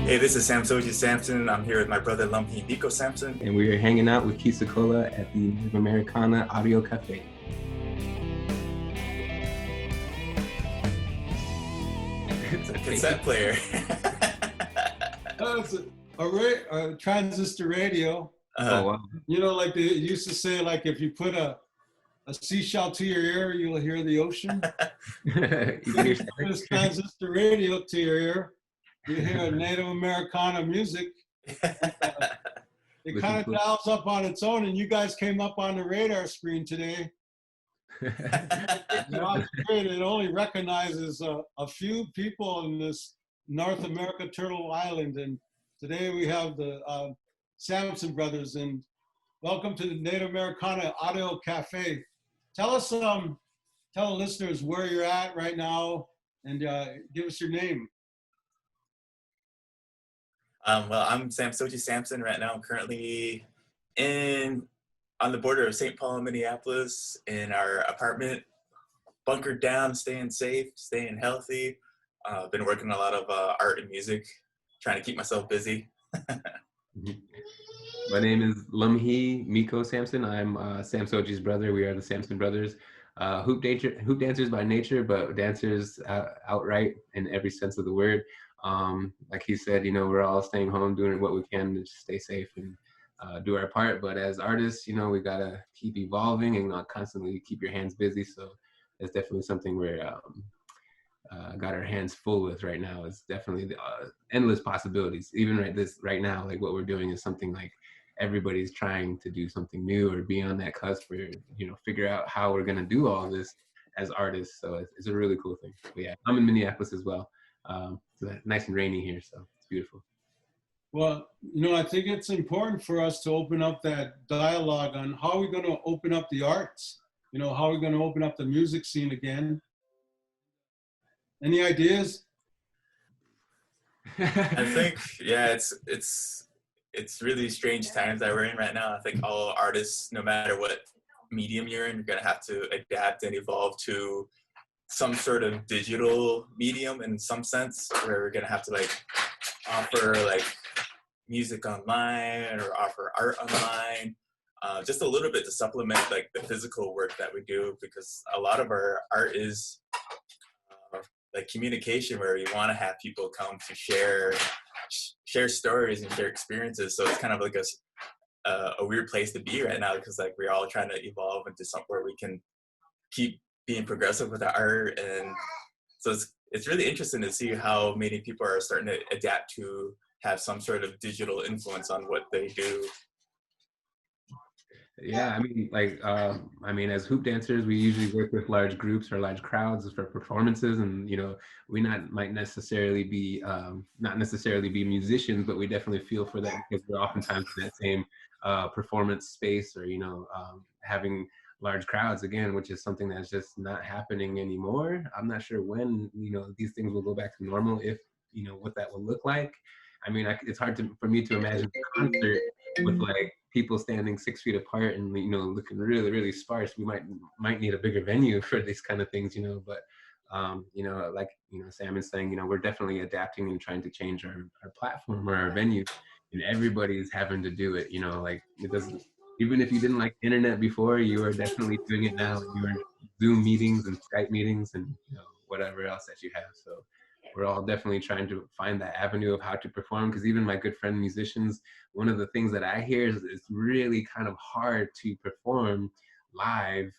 Hey, this is Samsoche Sampson. I'm here with my brother Lumhe and Samson. And we are hanging out with Mvskoke at the Americana Audio Cafe. It's a cassette player. It's a transistor radio. Oh, wow. You know, like they used to say, like if you put a seashell to your ear, you'll hear the ocean. You can hear Put this transistor radio to your ear, you hear Native Americana music. It kind of dials up on its own, and you guys came up on the radar screen today. It only recognizes a few people in this North America Turtle Island, and today we have the Sampson Brothers, and welcome to the Native Americana Audio Cafe. Tell the listeners where you're at right now, and give us your name. Well, I'm Samsoche Sampson right now. I'm currently on the border of St. Paul and Minneapolis in our apartment, bunkered down, staying safe, staying healthy. Been working a lot of art and music, trying to keep myself busy. My name is Lumhe Sampson. I'm Samsoche's brother. We are the Sampson Brothers. Hoop dancers by nature, but dancers outright in every sense of the word. Like he said, you know, we're all staying home, doing what we can to stay safe and do our part. But as artists, you know, we gotta keep evolving and not constantly keep your hands busy. So it's definitely something we're got our hands full with right now. It's definitely the, endless possibilities. Even right now, like what we're doing is something like everybody's trying to do something new or be on that cusp or, you know, figure out how we're gonna do all this as artists. So it's a really cool thing. But yeah, I'm in Minneapolis as well. It's nice and rainy here, so it's beautiful. Well, you know, I think it's important for us to open up that dialogue on how we're going to open up the arts. You know, how we're going to open up the music scene again. Any ideas? I think, yeah, it's really strange times that we're in right now. I think all artists, no matter what medium you're in, you're gonna have to adapt and evolve to some sort of digital medium in some sense, where we're gonna have to like offer like music online or offer art online, just a little bit to supplement like the physical work that we do, because a lot of our art is like communication, where we want to have people come to share stories and share experiences. So it's kind of like a weird place to be right now, because like we're all trying to evolve into something where we can keep being progressive with our art. And so it's really interesting to see how many people are starting to adapt to have some sort of digital influence on what they do. Yeah, I mean, as hoop dancers, we usually work with large groups or large crowds for performances, and you know, we might not necessarily be musicians, but we definitely feel for that, because we're oftentimes in that same performance space, or you know, having large crowds again, which is something that's just not happening anymore. I'm not sure when, you know, these things will go back to normal, if you know what that will look like. I mean, it's hard for me to imagine a concert with like people standing 6 feet apart and, you know, looking really, really sparse. We might need a bigger venue for these kind of things, you know. But you know, like, you know, Sam is saying, you know, we're definitely adapting and trying to change our platform or our venue, and everybody's having to do it. You know, like it doesn't. Even if you didn't like internet before, you are definitely doing it now. You are Zoom meetings and Skype meetings and, you know, whatever else that you have. So we're all definitely trying to find that avenue of how to perform, because even my good friend musicians, one of the things that I hear is it's really kind of hard to perform live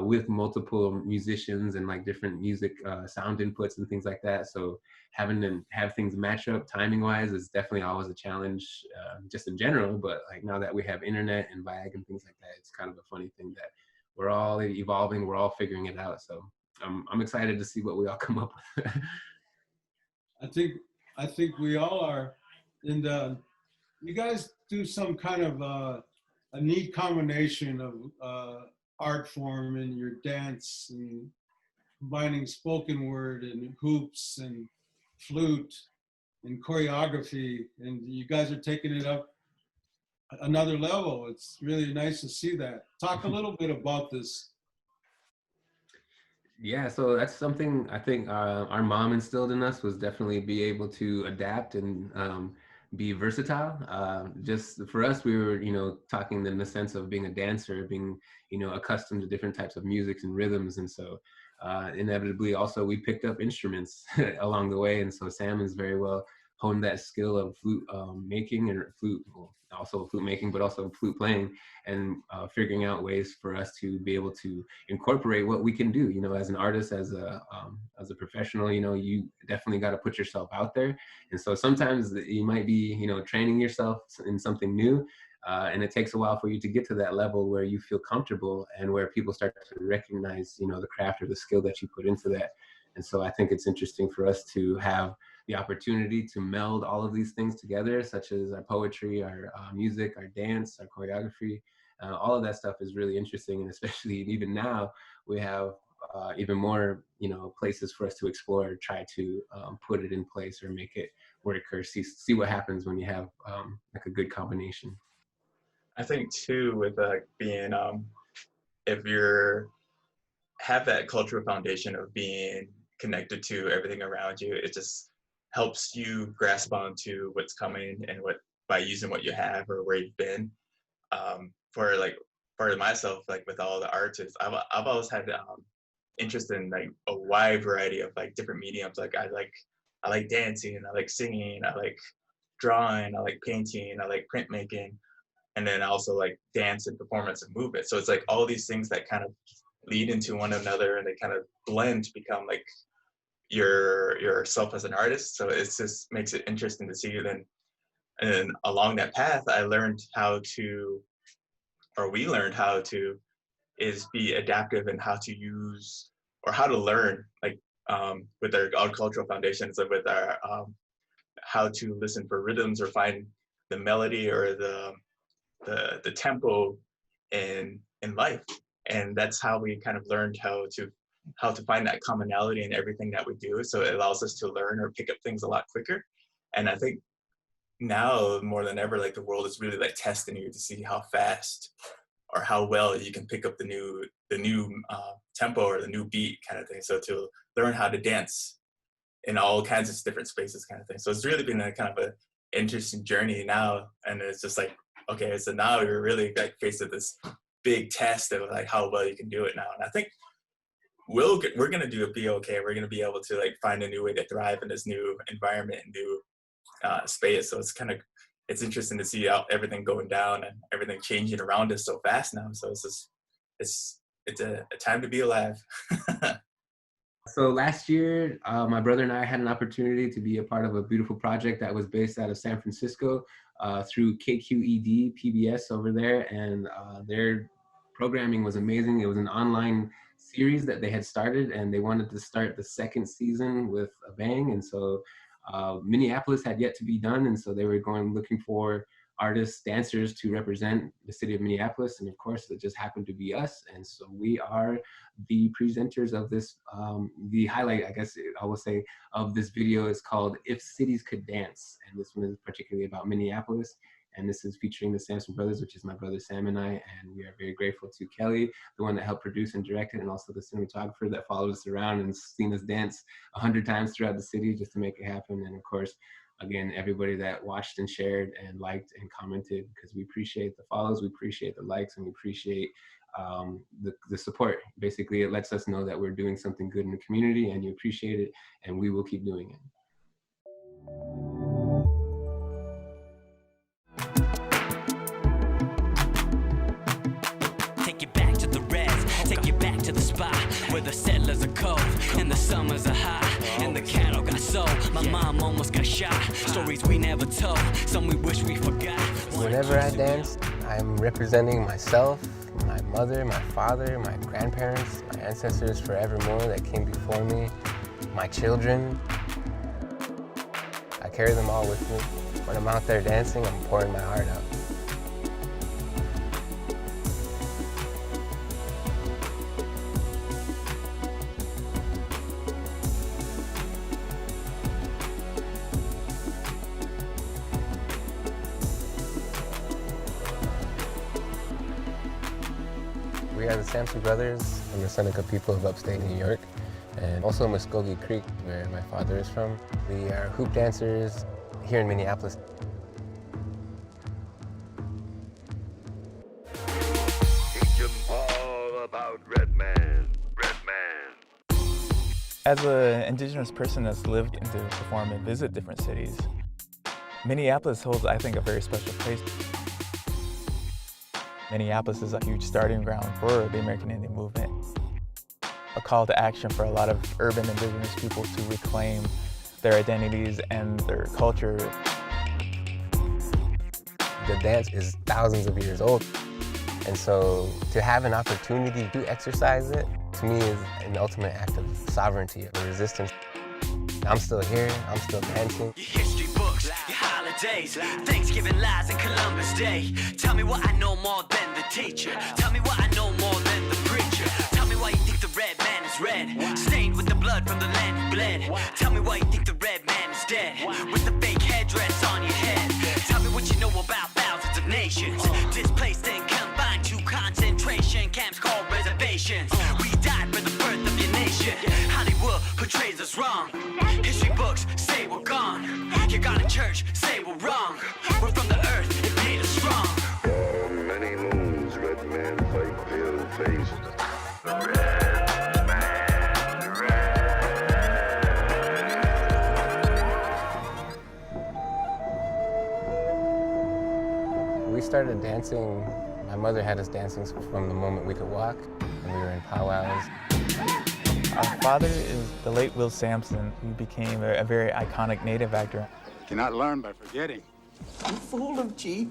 with multiple musicians and like different music sound inputs and things like that. So having to have things match up timing wise is definitely always a challenge, just in general. But like now that we have internet and VAG and things like that, it's kind of a funny thing that we're all evolving, we're all figuring it out. So I'm excited to see what we all come up with. I think we all are. And you guys do some kind of a neat combination of art form in your dance, and combining spoken word and hoops and flute and choreography. And you guys are taking it up another level. It's really nice to see that. Talk a little bit about this. Yeah, so that's something I think our mom instilled in us, was definitely be able to adapt and be versatile. Just for us, we were, talking in the sense of being a dancer, being, accustomed to different types of musics and rhythms. And so inevitably also we picked up instruments along the way. And so Sam is very well honed that skill of flute making, and flute, well, also flute making, but also flute playing, and figuring out ways for us to be able to incorporate what we can do, as an artist, as a professional. You definitely got to put yourself out there. And so sometimes you might be, training yourself in something new, and it takes a while for you to get to that level where you feel comfortable and where people start to recognize, the craft or the skill that you put into that. And so I think it's interesting for us to have the opportunity to meld all of these things together, such as our poetry, our music, our dance, our choreography. All of that stuff is really interesting, and especially even now we have even more, places for us to explore, try to put it in place or make it work, or see what happens when you have like a good combination. I think too, with being if you're have that cultural foundation of being connected to everything around you, it just helps you grasp onto what's coming and what by using what you have or where you've been. For like for myself, like with all the artists, I've always had interest in like a wide variety of like different mediums. Like I like dancing, I like singing, I like drawing, I like painting, I like printmaking, and then also like dance and performance and movement. So it's like all these things that kind of lead into one another, and they kind of blend to become like yourself as an artist. So it's just makes it interesting to see. Then and along that path, I learned how to, or we learned how to, is be adaptive and how to use or how to learn, like with our cultural foundations, and with our how to listen for rhythms or find the melody or the tempo in life. And that's how we kind of learned how to find that commonality in everything that we do. So it allows us to learn or pick up things a lot quicker. And I think now more than ever, like the world is really like testing you to see how fast or how well you can pick up the new tempo or the new beat kind of thing. So to learn how to dance in all kinds of different spaces kind of thing. So it's really been a kind of a interesting journey now. And it's just like, okay, so now you're really like faced with this big test of like how well you can do it now. And I think we're gonna be okay. We're gonna be able to like find a new way to thrive in this new environment and new space. So it's interesting to see how everything going down and everything changing around us so fast now. So it's a time to be alive. So last year, my brother and I had an opportunity to be a part of a beautiful project that was based out of San Francisco through KQED PBS over there, and their programming was amazing. It was an online series that they had started, and they wanted to start the second season with a bang. And so Minneapolis had yet to be done, and so they were looking for artists, dancers to represent the city of Minneapolis, and of course it just happened to be us. And so we are the presenters of this. The highlight, I guess I will say, of this video is called "If Cities Could Dance," and this one is particularly about Minneapolis. And this is featuring the Sampson Brothers, which is my brother Sam and I, and we are very grateful to Kelly, the one that helped produce and direct it, and also the cinematographer that followed us around and seen us dance 100 times throughout the city just to make it happen. And of course, again, everybody that watched and shared and liked and commented, because we appreciate the follows, we appreciate the likes, and we appreciate the support. Basically, it lets us know that we're doing something good in the community, and you appreciate it, and we will keep doing it. Take you back to the spot where the settlers are cold and the summers are hot and the cattle got sold. My mom almost got shot. Stories we never told, some we wish we forgot. Whenever I dance, I'm representing myself, my mother, my father, my grandparents, my ancestors forevermore that came before me, my children. I carry them all with me. When I'm out there dancing, I'm pouring my heart out. We are the Sampson Brothers from the Seneca people of upstate New York, and also Mvskoke Creek, where my father is from. We are hoop dancers here in Minneapolis. Teach 'em all about Red Man, Red Man. As an indigenous person that's lived and to perform and visit different cities, Minneapolis holds, I think, a very special place. Minneapolis is a huge starting ground for the American Indian movement. A call to action for a lot of urban indigenous people to reclaim their identities and their culture. The dance is thousands of years old, and so to have an opportunity to exercise it, to me, is an ultimate act of sovereignty, of resistance. I'm still here, I'm still dancing. Your history books, your holidays, Thanksgiving lies and Columbus Day. Tell me what I know more than the teacher. Tell me what I know more than the preacher. Tell me why you think the red man is red, stained with the blood from the land who bled. Tell me why you think the red man is dead, with the fake headdress on your head. Tell me what you know about thousands of nations, displaced and confined to concentration camps called reservations. We died for the birth of your nation. Hollywood portrays us wrong. History books say we're gone. You got a church, say we're wrong. We're from the earth, it made us strong. For many moons, Red Man fight pale-faced. Red Man, We started dancing, my mother had us dancing from the moment we could walk, and we were in powwows. Our father is the late Will Sampson, who became a very iconic Native actor. Cannot learn by forgetting. You fooled him, Chief.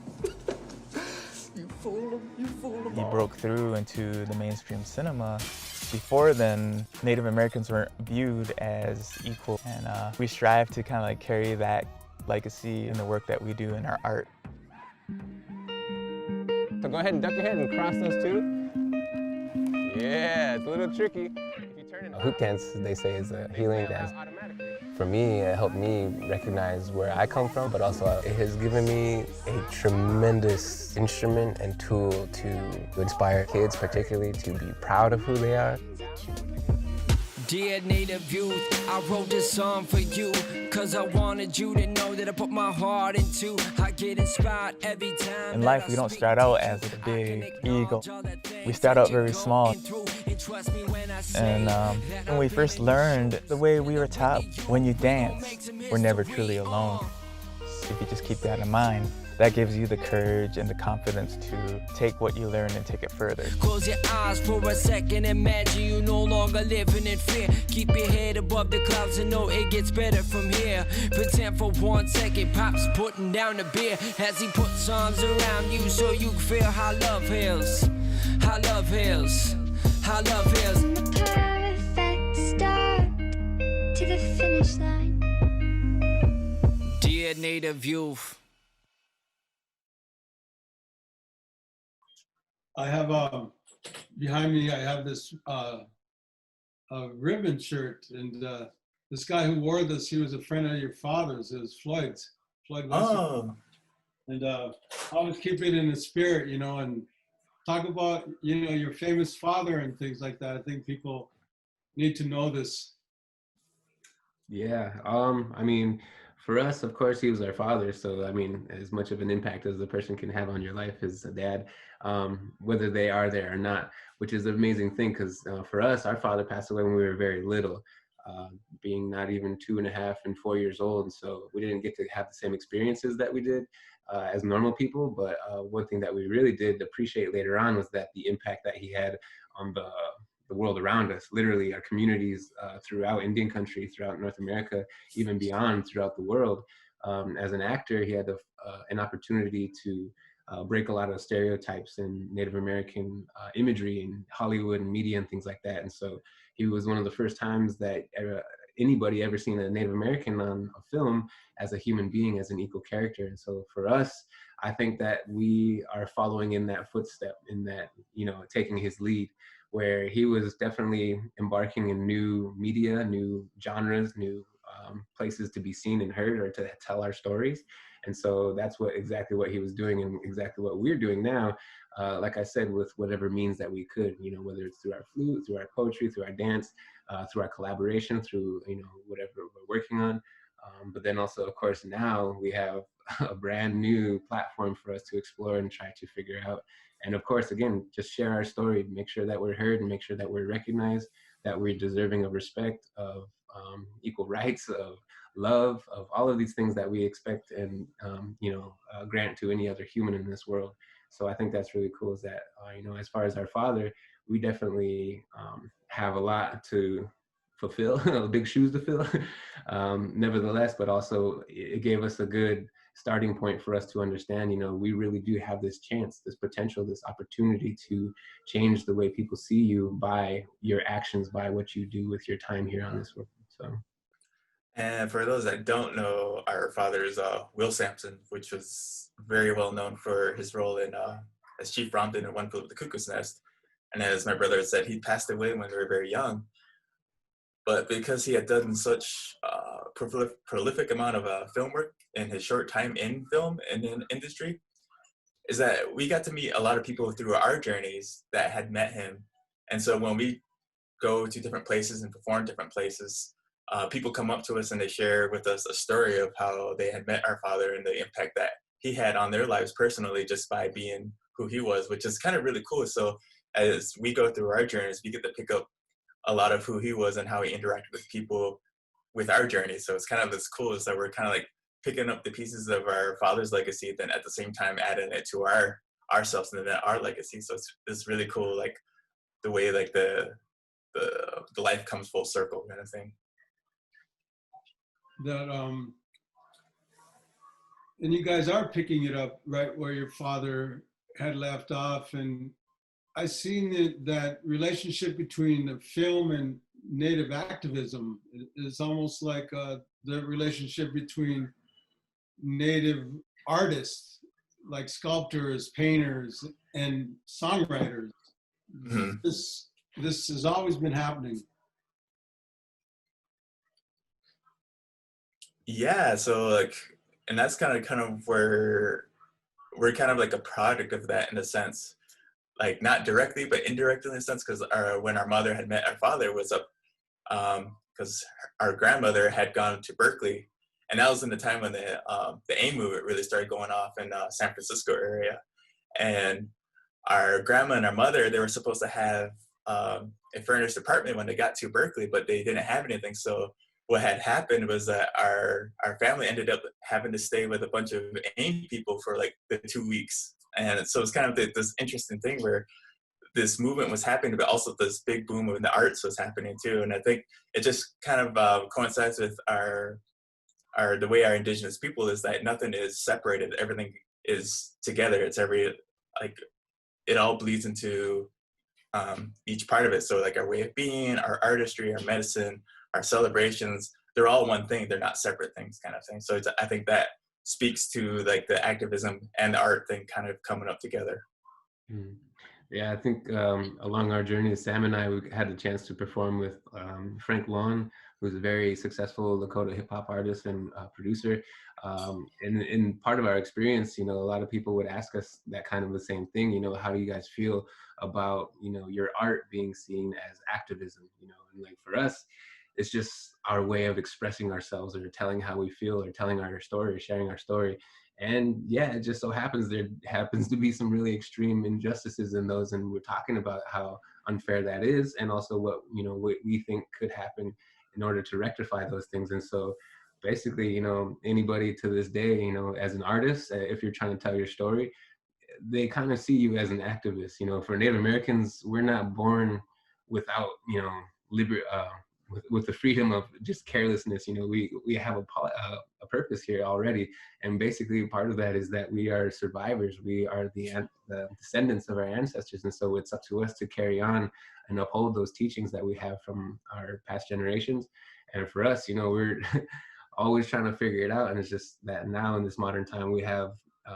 You fooled him. You fooled him. He broke through into the mainstream cinema. Before then, Native Americans weren't viewed as equal, and we strive to kind of like carry that legacy in the work that we do in our art. So go ahead and duck your head and cross those two. Yeah, it's a little tricky. Hoop dance, they say, is a healing dance. For me, it helped me recognize where I come from, but also it has given me a tremendous instrument and tool to inspire kids, particularly, to be proud of who they are. Dear Native youth, I wrote this song for you, cause I wanted you to know that I put my heart into. I get inspired every time. In life, we don't start out as a big ego. We start out very small. And when we first learned, the way we were taught, when you dance, we're never truly alone. If you just keep that in mind, that gives you the courage and the confidence to take what you learn and take it further. Close your eyes for a second, imagine you no longer living in fear. Keep your head above the clouds and know it gets better from here. Pretend for 1 second, Pop's putting down the beer as he puts arms around you so you can feel how love heals. How love heals. How love heals. From the perfect start to the finish line. Dear Native youth. I have behind me. I have this ribbon shirt, and this guy who wore this, he was a friend of your father's. It was Floyd's. Floyd Wilson. Oh. And I always keep it in the spirit, you know, and talk about, you know, your famous father and things like that. I think people need to know this. Yeah, I mean, for us, of course, he was our father. So, I mean, as much of an impact as a person can have on your life as a dad, whether they are there or not, which is an amazing thing, because for us, our father passed away when we were very little, being not even 2.5 and 4 years old. So we didn't get to have the same experiences that we did as normal people. But one thing that we really did appreciate later on was that the impact that he had on the world around us, literally our communities throughout Indian country, throughout North America, even beyond throughout the world. As an actor, he had an opportunity to break a lot of stereotypes in Native American imagery in Hollywood and media and things like that. And so he was one of the first times that anybody ever seen a Native American on a film as a human being, as an equal character. And so for us, I think that we are following in that footstep, in that, you know, taking his lead, where he was definitely embarking in new media, new genres, new places to be seen and heard, or to tell our stories. And so that's exactly what he was doing, and exactly what we're doing now. Like I said, with whatever means that we could, whether it's through our flute, through our poetry, through our dance, through our collaboration, through, whatever we're working on. But then also, of course, now we have a brand new platform for us to explore and try to figure out. And of course, again, just share our story, make sure that we're heard, and make sure that we're recognized, that we're deserving of respect, of equal rights, of love, of all of these things that we expect and, grant to any other human in this world. So I think that's really cool, is that, as far as our father, we definitely have a lot to fulfill, big shoes to fill. Nevertheless, but also it gave us a good starting point for us to understand, we really do have this chance, this potential, this opportunity to change the way people see you by your actions, by what you do with your time here on this world. So. And for those that don't know, our father is Will Sampson, which was very well known for his role in as Chief Romden in One Flew Over the Cuckoo's Nest. And as my brother said, he passed away when we were very young. But because he had done such prolific amount of film work in his short time in film and in industry, is that we got to meet a lot of people through our journeys that had met him. And so when we go to different places and perform different places, people come up to us and they share with us a story of how they had met our father and the impact that he had on their lives personally just by being who he was, which is kind of really cool. So as we go through our journeys, we get to pick up a lot of who he was and how he interacted with people with our journey. So it's kind of this cool, is that we're kind of like picking up the pieces of our father's legacy, then at the same time adding it to ourselves and then our legacy. So it's really cool, like the way like the life comes full circle kind of thing. That and you guys are picking it up right where your father had left off, and I seen that relationship between the film and Native activism is almost like the relationship between Native artists, like sculptors, painters, and songwriters. Mm-hmm. This has always been happening. Yeah, so like, and that's kind of where we're kind of like a product of that in a sense, like not directly but indirectly in a sense, because when our mother had met our father was up, because our grandmother had gone to Berkeley, and that was in the time when the AIM movement really started going off in San Francisco area, and our grandma and our mother, they were supposed to have a furnished apartment when they got to Berkeley, but they didn't have anything. So what had happened was that our family ended up having to stay with a bunch of AIM people for like the 2 weeks. And so it's kind of this interesting thing where this movement was happening, but also this big boom of the arts was happening too. And I think it just kind of coincides with the way our indigenous people is, that nothing is separated. Everything is together. It's it all bleeds into each part of it. So like our way of being, our artistry, our medicine, our celebrations, they're all one thing. They're not separate things kind of thing. So I think that speaks to like the activism and the art thing kind of coming up together. Mm. Yeah, I think along our journey, Sam and I, we had the chance to perform with Frank Lawn, who's a very successful Lakota hip hop artist and producer. And in part of our experience, a lot of people would ask us that kind of the same thing, how do you guys feel about, your art being seen as activism, and like for us, it's just our way of expressing ourselves or telling how we feel or telling our story or sharing our story. And yeah, it just so happens there happens to be some really extreme injustices in those, and we're talking about how unfair that is, and also what we think could happen in order to rectify those things. And so basically, anybody to this day, as an artist, if you're trying to tell your story, they kind of see you as an activist. For Native Americans, we're not born without with the freedom of just carelessness. We have a purpose here already, and basically part of that is that we are survivors. We are the descendants of our ancestors, and so it's up to us to carry on and uphold those teachings that we have from our past generations. And for us, we're always trying to figure it out, and it's just that now in this modern time we have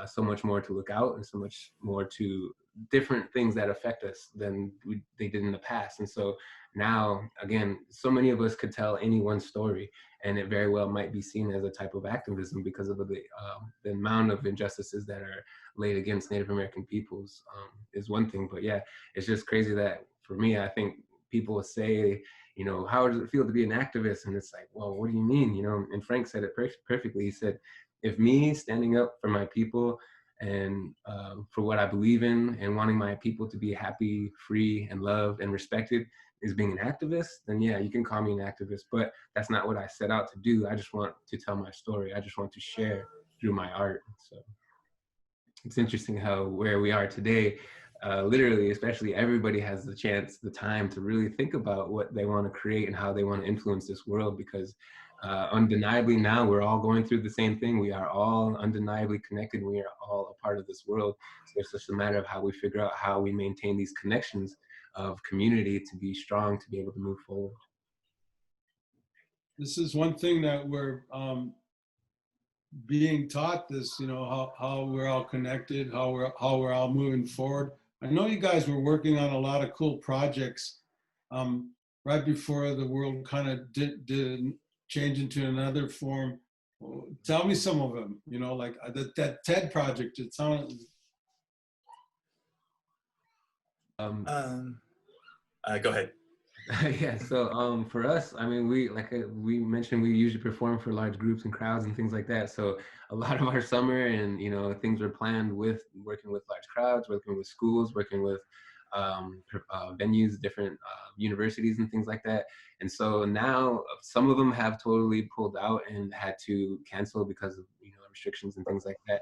so much more to look out and so much more to different things that affect us than they did in the past. And so now, again, so many of us could tell any one story, and it very well might be seen as a type of activism because of the amount of injustices that are laid against Native American peoples is one thing. But yeah, it's just crazy that for me, I think people say, you know, how does it feel to be an activist? And it's like, well, what do you mean? You know, and Frank said it perfectly. He said, if me standing up for my people and for what I believe in and wanting my people to be happy, free, and loved and respected is being an activist, then yeah, you can call me an activist, but that's not what I set out to do. I just want to tell my story. I just want to share through my art. So it's interesting how where we are today, literally, especially everybody has the chance, the time to really think about what they want to create and how they want to influence this world, because undeniably now we're all going through the same thing. We are all undeniably connected. We are all a part of this world. So it's just a matter of how we figure out how we maintain these connections of community to be strong, to be able to move forward. This is one thing that we're being taught this, you know, how we're all connected, how we're all moving forward. I know you guys were working on a lot of cool projects right before the world kind of did change into another form. Tell me some of them, you know, like that TED project. It sounded. Go ahead. Yeah, so for us, I mean, we mentioned, we usually perform for large groups and crowds and things like that. So a lot of our summer and, you know, things were planned with working with large crowds, working with schools, working with venues, different universities and things like that. And so now some of them have totally pulled out and had to cancel because of, you know, restrictions and things like that.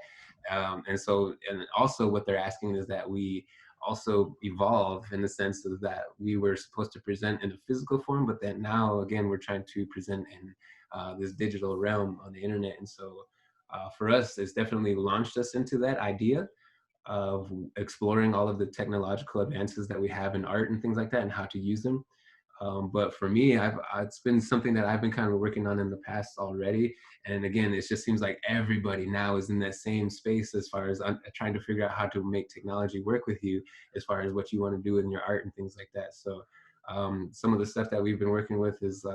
And also what they're asking is that we also evolve in the sense of that we were supposed to present in a physical form, but that now again we're trying to present in this digital realm on the internet. And so for us, it's definitely launched us into that idea of exploring all of the technological advances that we have in art and things like that and how to use them. But for me, it's been something that I've been kind of working on in the past already. And again, it just seems like everybody now is in that same space as far as trying to figure out how to make technology work with you as far as what you want to do in your art and things like that. So some of the stuff that we've been working with is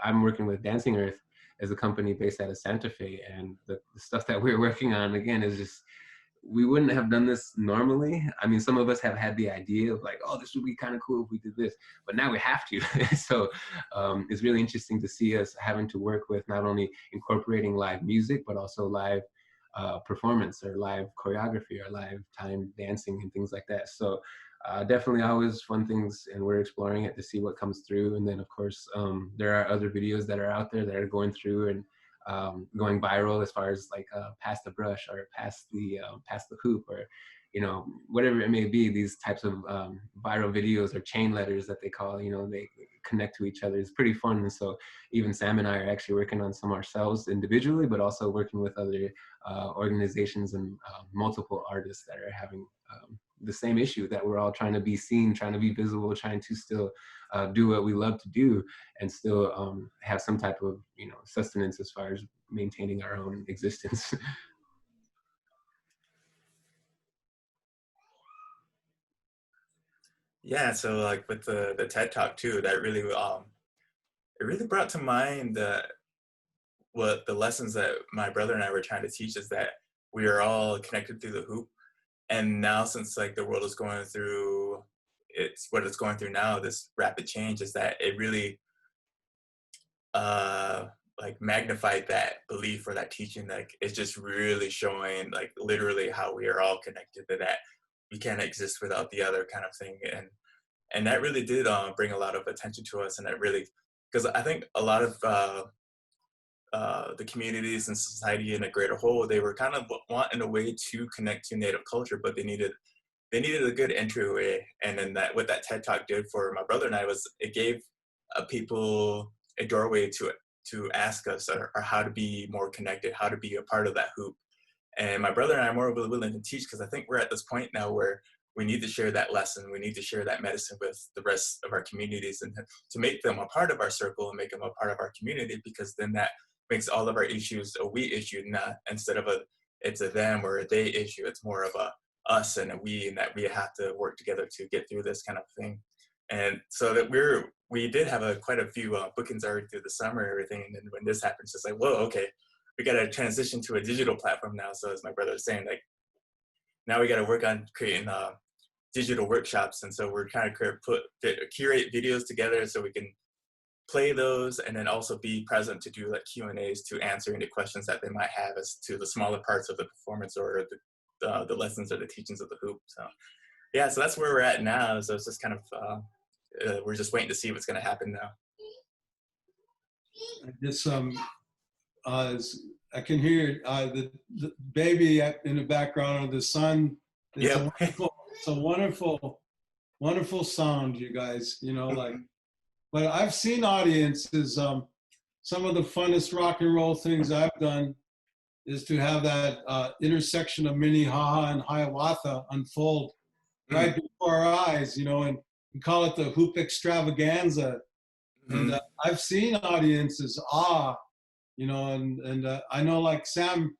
I'm working with Dancing Earth as a company based out of Santa Fe. And the stuff that we're working on, again, is just, we wouldn't have done this normally. I mean, some of us have had the idea of like, oh, this would be kind of cool if we did this, but now we have to. So it's really interesting to see us having to work with not only incorporating live music, but also live performance or live choreography or live time dancing and things like that. So definitely always fun things, and we're exploring it to see what comes through. And then of course, there are other videos that are out there that are going through and going viral as far as like pass the brush or pass the hoop, or you know, whatever it may be. These types of viral videos or chain letters that they call, you know, they connect to each other. It's pretty fun. And so even Sam and I are actually working on some ourselves individually, but also working with other organizations and multiple artists that are having the same issue, that we're all trying to be seen, trying to be visible, trying to still do what we love to do and still have some type of, you know, sustenance as far as maintaining our own existence. Yeah, so like with the TED Talk too, that really it really brought to mind what the lessons that my brother and I were trying to teach is that we are all connected through the hoop. And now since like the world is going through what it's going through now, this rapid change, is that it really like magnified that belief or that teaching. Like it's just really showing like literally how we are all connected, to that we can't exist without the other kind of thing. And that really did bring a lot of attention to us. And that really, because I think a lot of the communities and society in a greater whole, they were kind of wanting a way to connect to Native culture, but they needed a good entryway. And then what that TED Talk did for my brother and I was it gave people a doorway to it, to ask us or how to be more connected, how to be a part of that hoop. And my brother and I are more willing to teach, because I think we're at this point now where we need to share that lesson. We need to share that medicine with the rest of our communities, and to make them a part of our circle and make them a part of our community, because then that makes all of our issues a we issue, not instead of it's a them or a they issue. It's more of a us and a we, and that we have to work together to get through this kind of thing. And so that we did have quite a few bookings already through the summer and everything. And then when this happened, it's just like, whoa, okay, we got to transition to a digital platform now. So as my brother was saying, like, now we got to work on creating digital workshops. And so we're trying to curate videos together so we can play those and then also be present to do like Q&As to answer any questions that they might have as to the smaller parts of the performance or the lessons or the teachings of the hoop. So yeah, so that's where we're at now. So it's just kind of, we're just waiting to see what's going to happen now. This I can hear the baby in the background of the sun. It's a wonderful sound, you guys. You know, like. But I've seen audiences. Some of the funnest rock and roll things I've done is to have that intersection of Minnehaha and Hiawatha unfold right before our eyes. You know, and we call it the hoop extravaganza. And I've seen audiences you know, and I know, like Sam,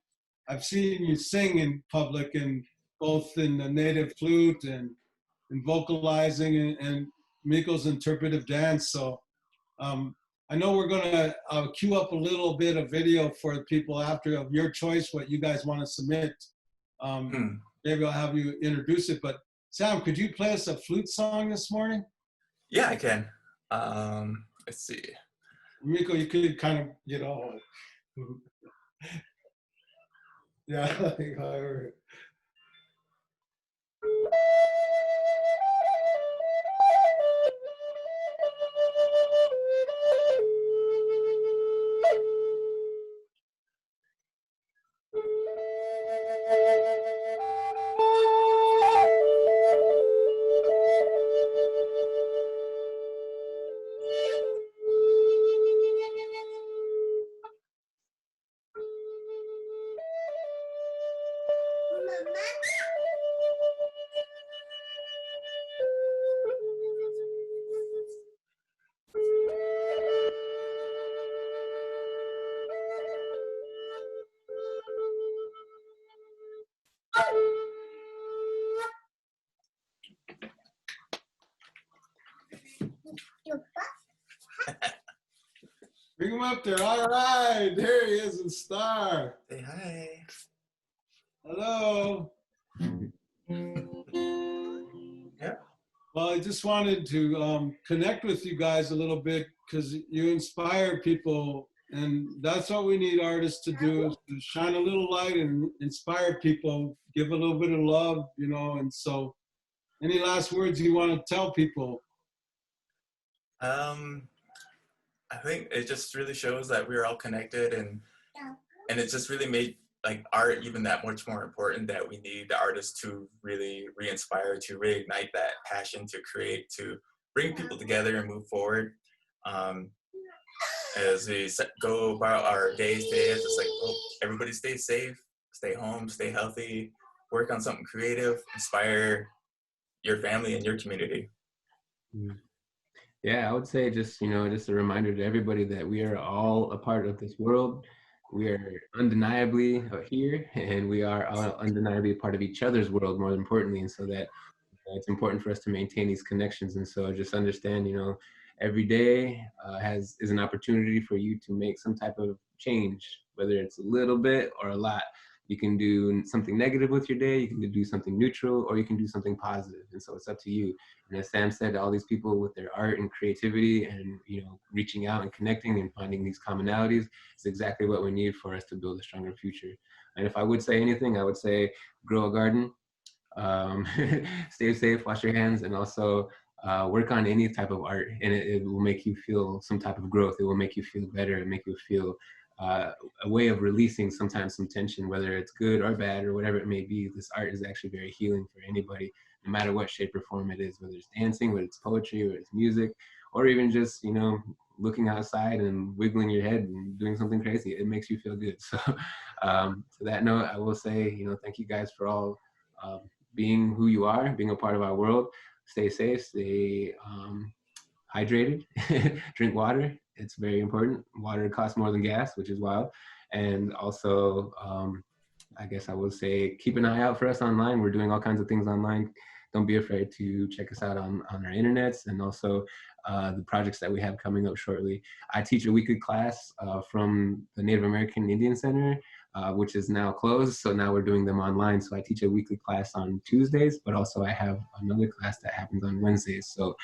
I've seen you sing in public, and both in the native flute and vocalizing and Miko's interpretive dance. So I know we're gonna queue up a little bit of video for people after of your choice, what you guys want to submit. Maybe I'll have you introduce it, but Sam, could you play us a flute song this morning? Yeah, I can. Let's see. Miko, you could kind of, you know, yeah, like however. Bring him up there. All right. There he is in Star. Say hi. Hello. Yeah. Well, I just wanted to connect with you guys a little bit because you inspire people. And that's what we need artists to do, is to shine a little light and inspire people, give a little bit of love, you know. And so any last words you want to tell people? I think it just really shows that we're all connected, and it just really made like art even that much more important, that we need the artists to really re-inspire, to reignite that passion to create, to bring people together and move forward. As we go about our days today, it's just like, oh, everybody stay safe, stay home, stay healthy, work on something creative, inspire your family and your community. Yeah, I would say just, you know, just a reminder to everybody that we are all a part of this world. We are undeniably here, and we are all undeniably a part of each other's world, more importantly. And so that it's important for us to maintain these connections. And so just understand, you know, every day is an opportunity for you to make some type of change, whether it's a little bit or a lot. You can do something negative with your day, you can do something neutral, or you can do something positive. And so it's up to you. And as Sam said, all these people with their art and creativity and, you know, reaching out and connecting and finding these commonalities is exactly what we need for us to build a stronger future. And if I would say anything, I would say grow a garden, stay safe, wash your hands, and also work on any type of art. And it will make you feel some type of growth. It will make you feel better and make you feel a way of releasing sometimes some tension, whether it's good or bad or whatever it may be. This art is actually very healing for anybody, no matter what shape or form it is, whether it's dancing, whether it's poetry, whether it's music, or even just, you know, looking outside and wiggling your head and doing something crazy. It makes you feel good. So to that note, I will say, you know, thank you guys for all being who you are, being a part of our world. Stay safe, stay hydrated, drink water. It's very important. Water costs more than gas, which is wild. And also, I guess I will say, keep an eye out for us online. We're doing all kinds of things online don't be afraid to check us out on our internets, and also the projects that we have coming up shortly. I teach a weekly class from the Native American Indian Center, which is now closed. So now we're doing them online. So I teach a weekly class on Tuesdays, but also I have another class that happens on Wednesdays. So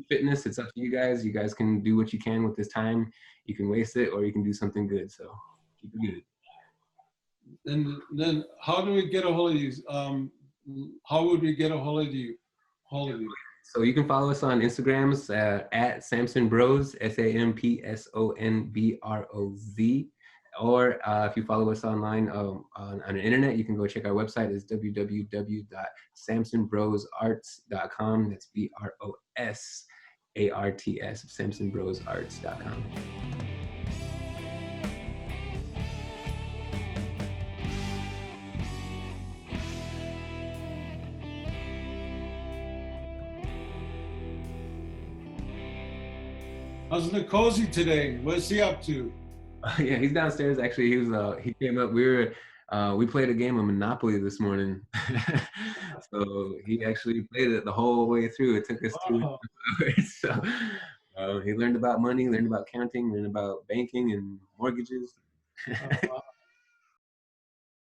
fitness, it's up to you guys. You guys can do what you can with this time. You can waste it, or you can do something good. So keep it good. And then how do we get a hold of you? How would we get a hold of you? So you can follow us on Instagrams at Sampson Bros, SAMPSONBROZ. Or if you follow us online on the internet, you can go check our website. It's www.samsonbrosarts.com. That's BROSARTS, samsonbrosarts.com. How's the cozy today? What's he up to? Yeah, he's downstairs. Actually, he came up. We played a game of Monopoly this morning. So he actually played it the whole way through. It took us 2 hours. So he learned about money, learned about counting, learned about banking and mortgages.